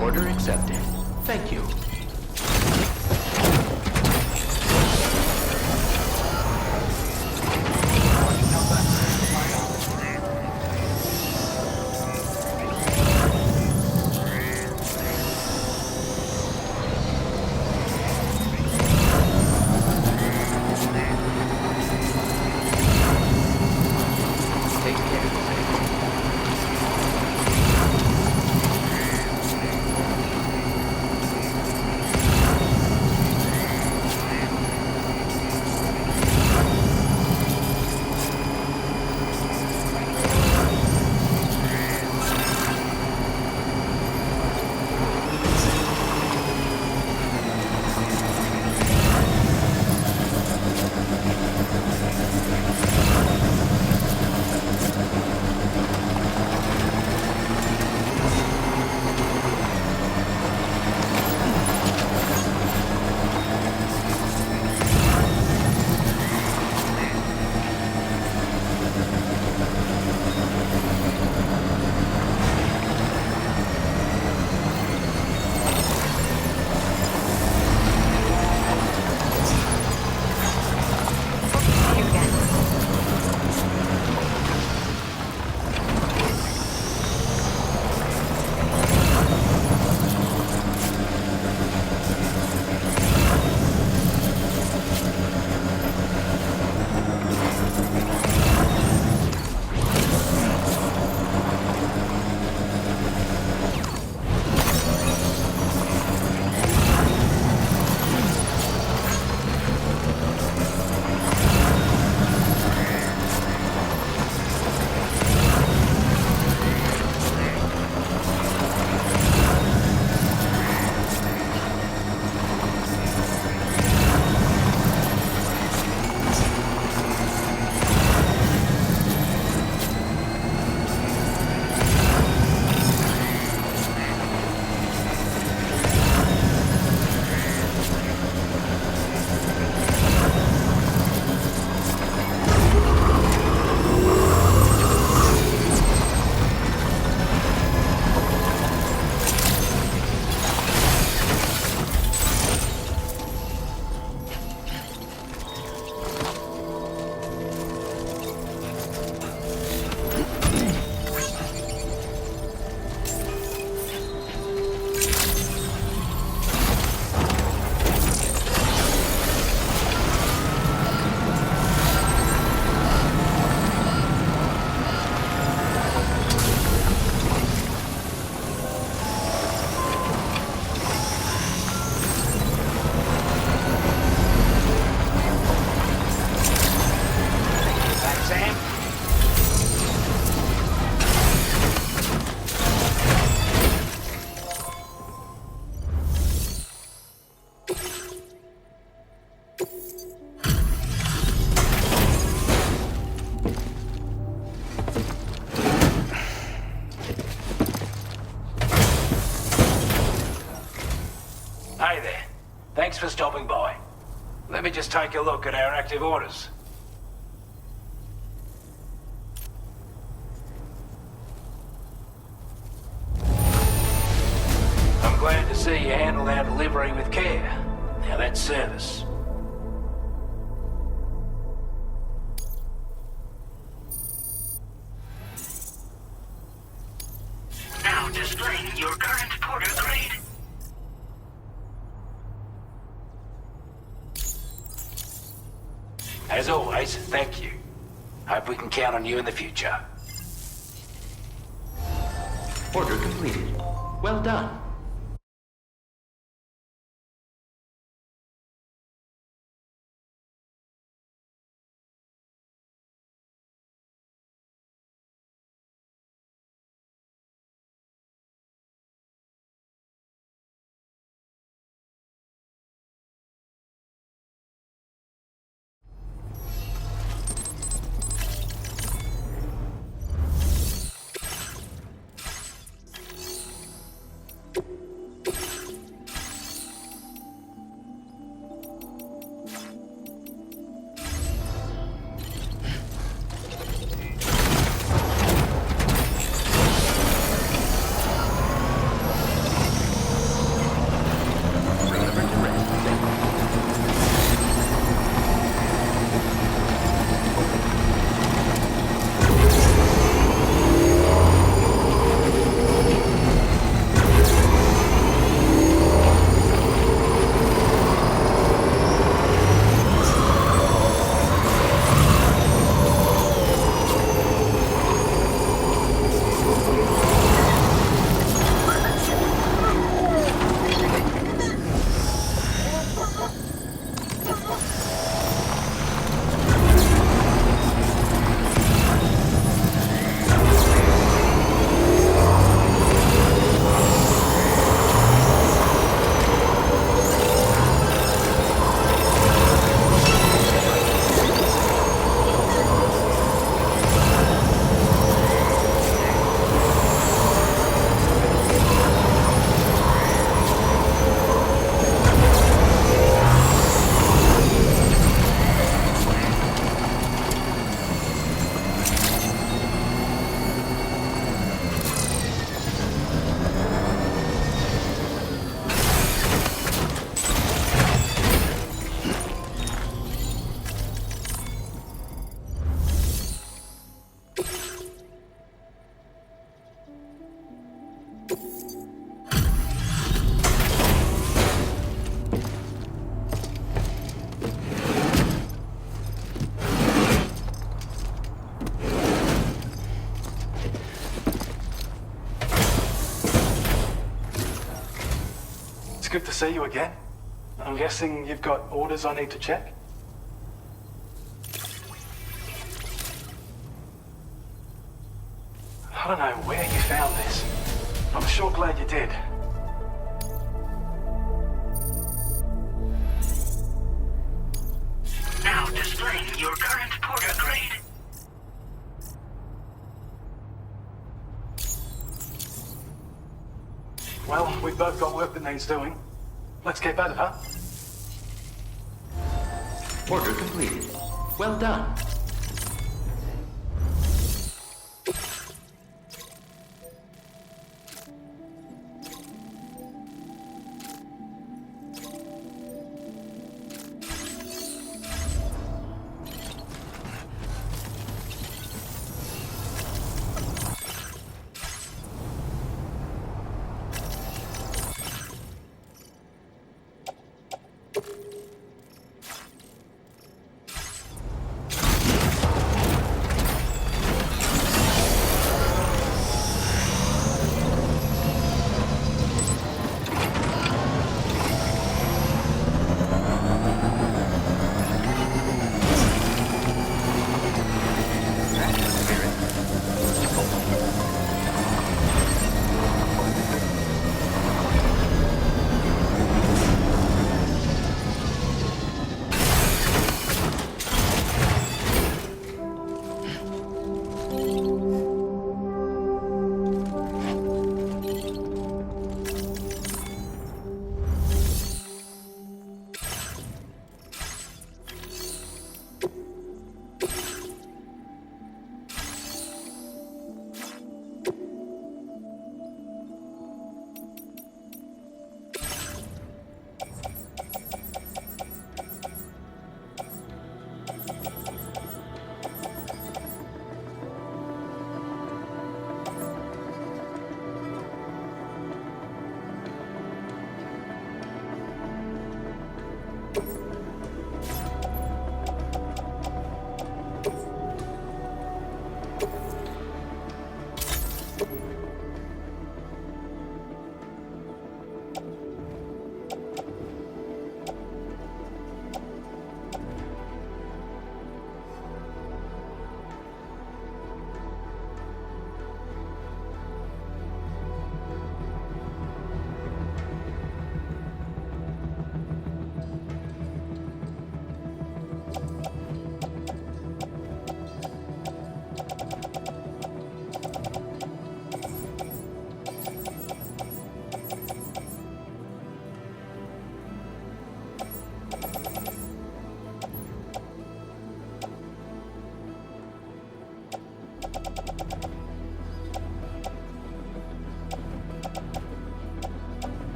Order accepted. Thank you. Thanks for stopping by. Let me just take a look at our active orders. I'm glad to see you handled our delivery with care. Now that's service. Now displaying your current porter grade. As always, thank you. Hope we can count on you in the future. Order completed. Well done. Good to see you again. I'm guessing you've got orders I need to check? I don't know where you found this. I'm sure glad you did. Now displaying your current porter grade. Well, we've both got work that needs doing. Let's get at it, huh? Order completed. Well done.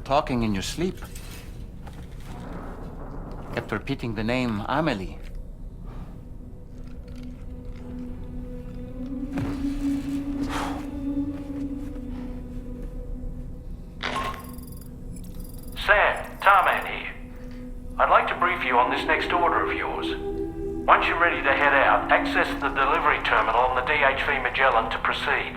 talking in your sleep. Kept repeating the name Amelie. Sam, Tarman here. I'd like to brief you on this next order of yours. Once you're ready to head out, access the delivery terminal on the DHV Magellan to proceed.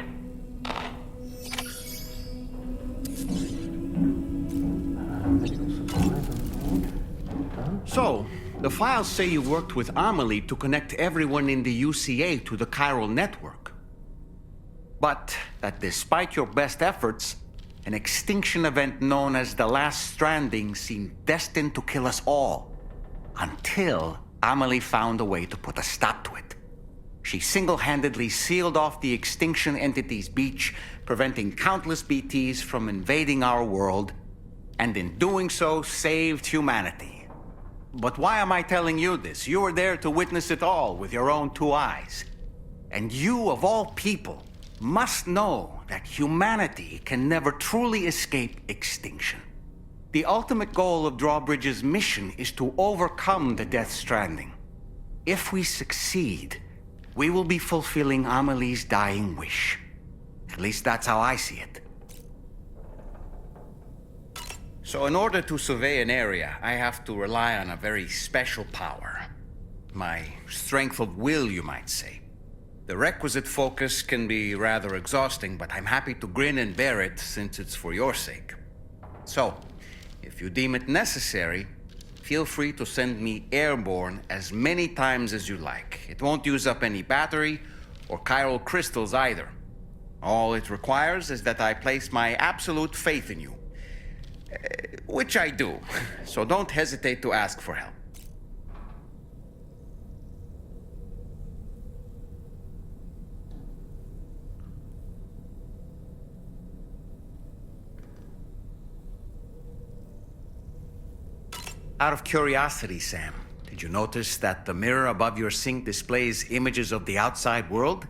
So, the files say you worked with Amelie to connect everyone in the UCA to the chiral network. But that despite your best efforts, an extinction event known as the Last Stranding seemed destined to kill us all. Until Amelie found a way to put a stop to it. She single-handedly sealed off the extinction entity's beach, preventing countless BTs from invading our world, and in doing so, saved humanity. But why am I telling you this? You were there to witness it all with your own two eyes. And you, of all people, must know that humanity can never truly escape extinction. The ultimate goal of Drawbridge's mission is to overcome the Death Stranding. If we succeed, we will be fulfilling Amelie's dying wish. At least that's how I see it. So in order to survey an area, I have to rely on a very special power. My strength of will, you might say. The requisite focus can be rather exhausting, but I'm happy to grin and bear it since it's for your sake. So, if you deem it necessary, feel free to send me airborne as many times as you like. It won't use up any battery or chiral crystals either. All it requires is that I place my absolute faith in you. Which I do, so don't hesitate to ask for help. Out of curiosity, Sam, did you notice that the mirror above your sink displays images of the outside world?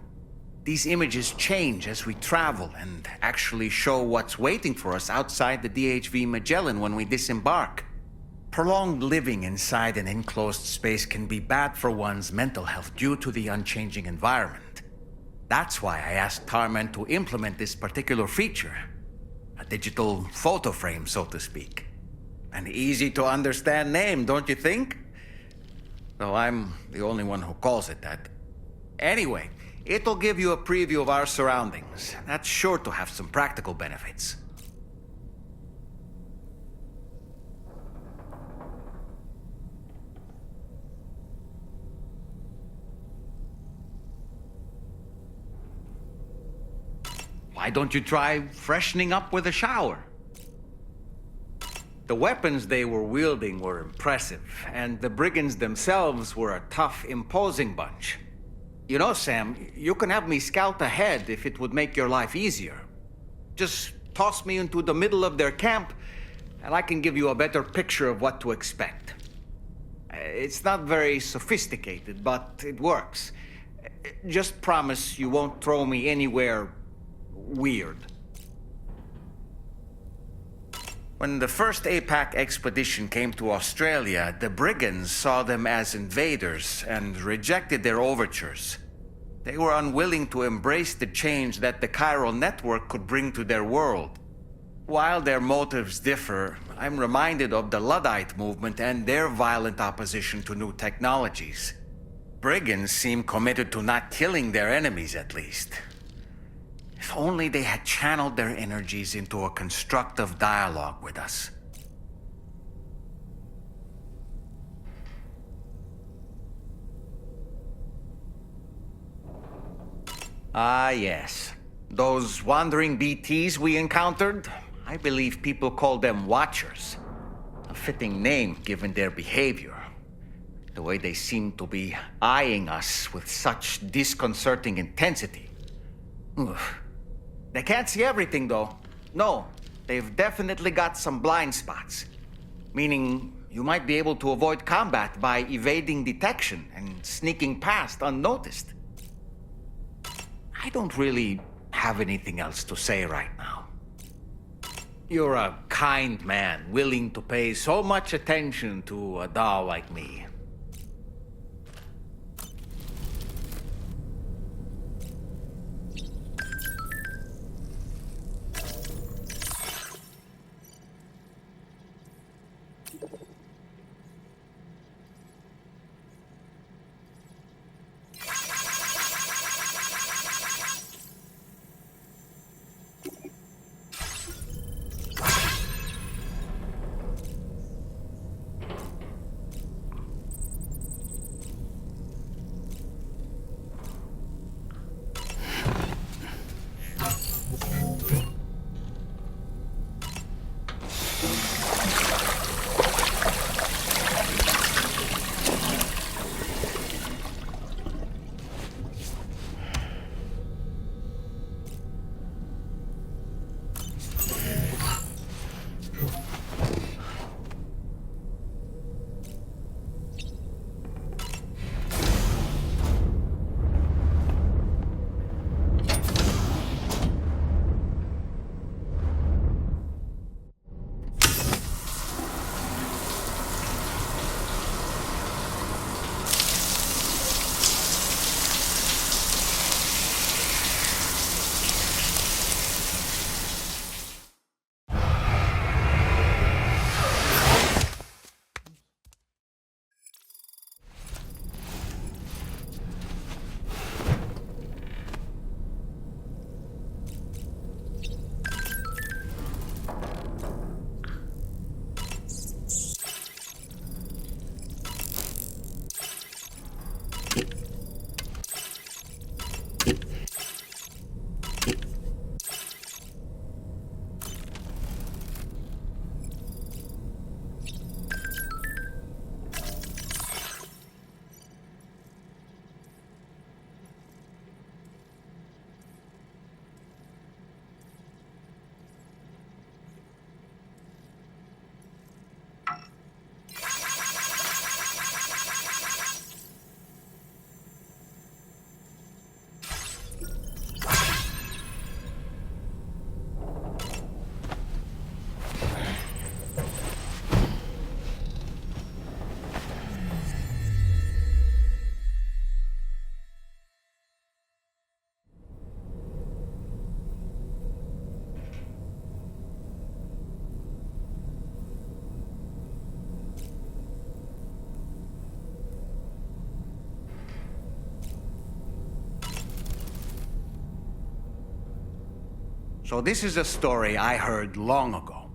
These images change as we travel and actually show what's waiting for us outside the DHV Magellan when we disembark. Prolonged living inside an enclosed space can be bad for one's mental health due to the unchanging environment. That's why I asked Tarman to implement this particular feature. A digital photo frame, so to speak. An easy-to-understand name, don't you think? Though I'm the only one who calls it that. Anyway, it'll give you a preview of our surroundings. That's sure to have some practical benefits. Why don't you try freshening up with a shower? The weapons they were wielding were impressive, and the brigands themselves were a tough, imposing bunch. You know, Sam, you can have me scout ahead if it would make your life easier. Just toss me into the middle of their camp, and I can give you a better picture of what to expect. It's not very sophisticated, but it works. Just promise you won't throw me anywhere weird. When the first APAC expedition came to Australia, the brigands saw them as invaders and rejected their overtures. They were unwilling to embrace the change that the chiral network could bring to their world. While their motives differ, I'm reminded of the Luddite movement and their violent opposition to new technologies. Brigands seem committed to not killing their enemies, at least. If only they had channeled their energies into a constructive dialogue with us. Ah, yes. Those wandering BTs we encountered, I believe people call them Watchers. A fitting name given their behavior. The way they seem to be eyeing us with such disconcerting intensity. Oof. They can't see everything, though. No, they've definitely got some blind spots. Meaning, you might be able to avoid combat by evading detection and sneaking past unnoticed. I don't really have anything else to say right now. You're a kind man, willing to pay so much attention to a doll like me. So this is a story I heard long ago.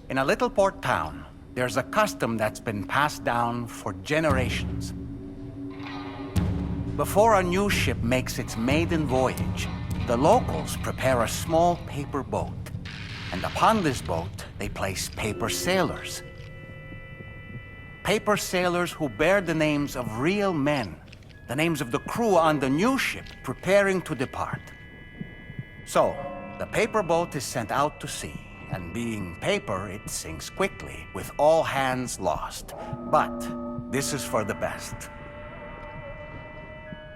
In a little port town, there's a custom that's been passed down for generations. Before a new ship makes its maiden voyage, the locals prepare a small paper boat. And upon this boat, they place paper sailors. Paper sailors who bear the names of real men, the names of the crew on the new ship preparing to depart. So, the paper boat is sent out to sea, and being paper, it sinks quickly, with all hands lost. But this is for the best.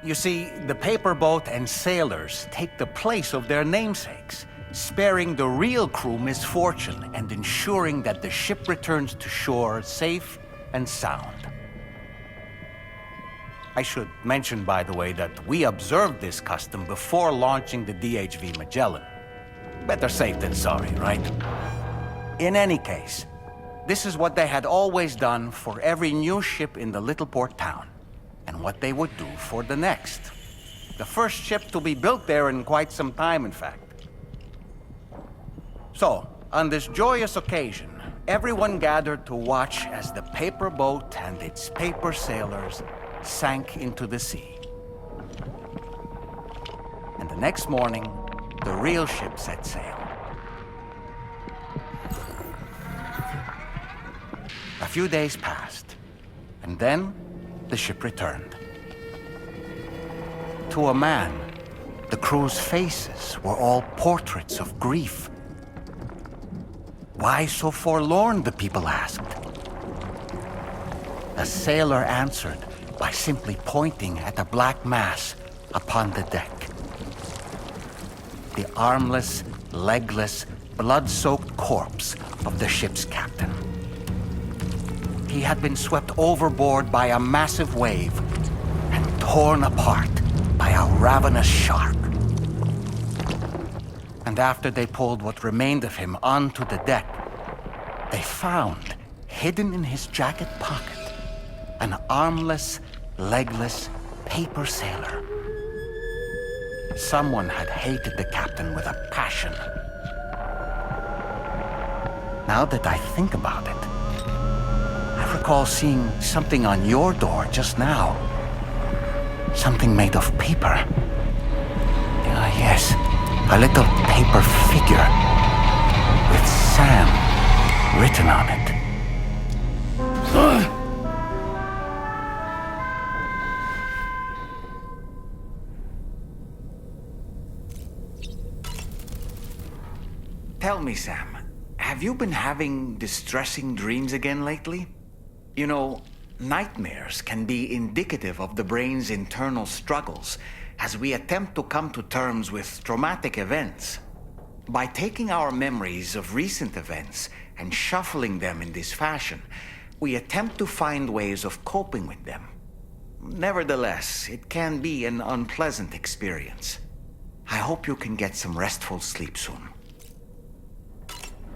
You see, the paper boat and sailors take the place of their namesakes, sparing the real crew misfortune and ensuring that the ship returns to shore safe and sound. I should mention, by the way, that we observed this custom before launching the DHV Magellan. Better safe than sorry, right? In any case, this is what they had always done for every new ship in the little port town, and what they would do for the next. The first ship to be built there in quite some time, in fact. So, on this joyous occasion, everyone gathered to watch as the paper boat and its paper sailors sank into the sea. And the next morning, the real ship set sail. A few days passed, and then the ship returned. To a man, the crew's faces were all portraits of grief. Why so forlorn, the people asked. A sailor answered by simply pointing at a black mass upon the deck. the armless, legless, blood-soaked corpse of the ship's captain. He had been swept overboard by a massive wave and torn apart by a ravenous shark. And after they pulled what remained of him onto the deck, they found, hidden in his jacket pocket, an armless, legless paper sailor. Someone had hated the captain with a passion. Now that I think about it, I recall seeing something on your door just now. Something made of paper. Ah, yes, a little paper figure with Sam written on it. Tell me, Sam, have you been having distressing dreams again lately? You know, nightmares can be indicative of the brain's internal struggles as we attempt to come to terms with traumatic events. By taking our memories of recent events and shuffling them in this fashion, we attempt to find ways of coping with them. Nevertheless, it can be an unpleasant experience. I hope you can get some restful sleep soon.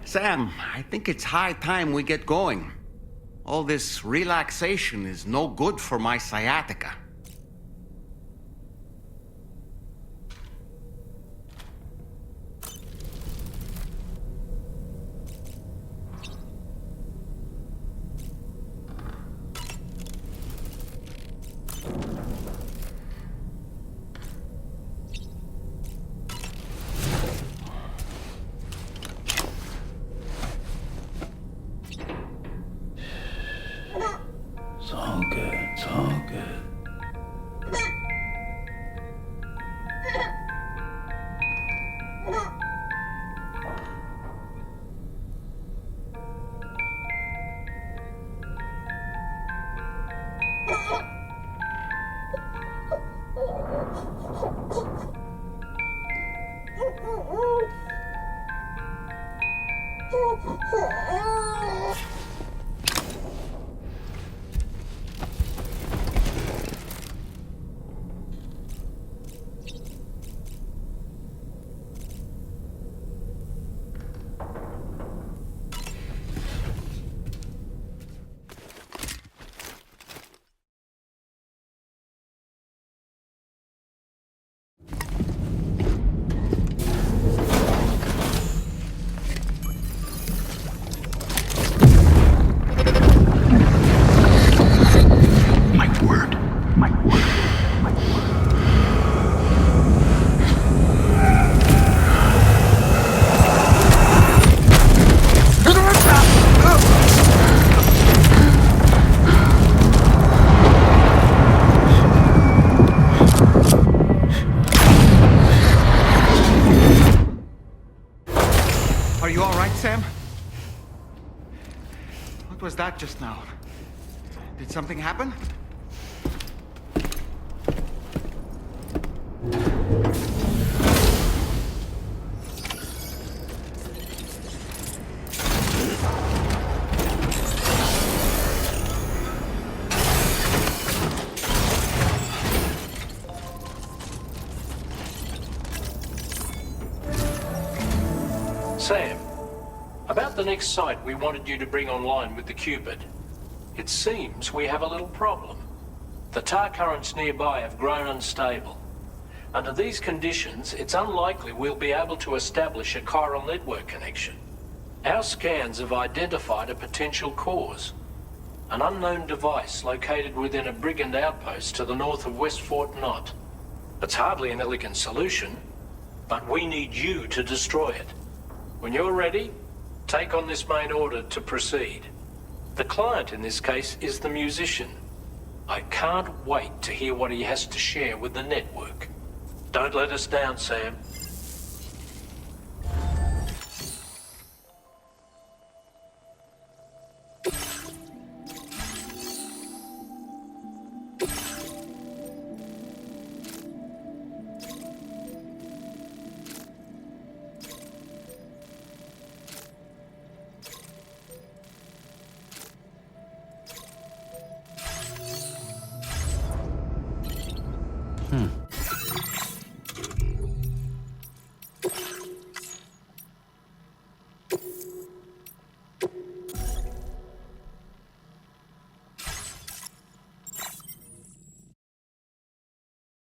Sam, I think it's high time we get going. All this relaxation is no good for my sciatica. It's all good, it's all good. Are you all right, Sam? What was that just now? Did something happen? Sam, about the next site we wanted you to bring online with the Cupid. It seems we have a little problem. The tar currents nearby have grown unstable. Under these conditions, it's unlikely we'll be able to establish a chiral network connection. Our scans have identified a potential cause. An unknown device located within a brigand outpost to the north of West Fort Knot. It's hardly an elegant solution, but we need you to destroy it. When you're ready, take on this main order to proceed. The client in this case is the musician. I can't wait to hear what he has to share with the network. Don't let us down, Sam.